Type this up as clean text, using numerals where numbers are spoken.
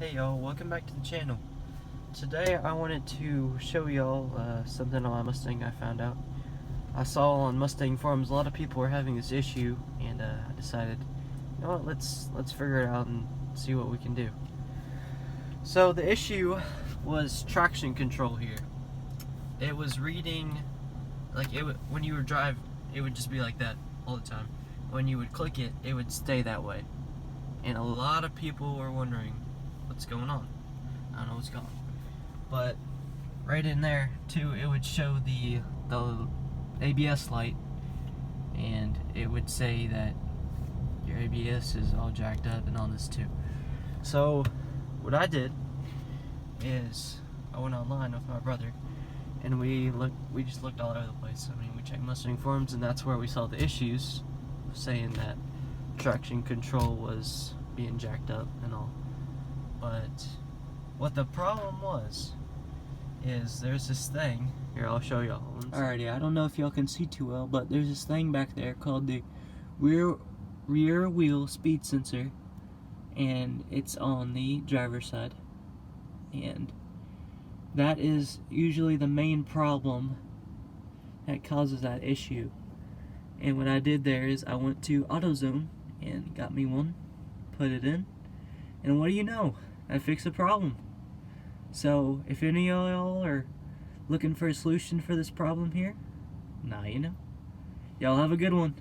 Hey y'all, welcome back to the channel. Today I wanted to show y'all something on my Mustang I found out. I saw on Mustang forums a lot of people were having this issue, and I decided, you know what, let's figure it out and see what we can do. So the issue was traction control here. It was reading, like when you would drive, it would just be like that all the time. When you would click it, it would stay that way. And a lot of people were wondering what's going on. I don't know what's going on. But right in there too, it would show the ABS light, and it would say that your ABS is all jacked up and all this too. So what I did is I went online with my brother, and we just looked all over the place. I mean, we checked Mustang forums, and that's where we saw the issues, saying that traction control was being jacked up and all. But what the problem was is there's this thing here. I'll show y'all. Alrighty, I don't know if y'all can see too well, but there's this thing back there called the rear wheel speed sensor, and it's on the driver's side, and that is usually the main problem that causes that issue. And what I did there is I went to AutoZone and got me one, put it in, and what do you know? I fixed the problem. So if any of y'all are looking for a solution for this problem here, now you know. Y'all have a good one.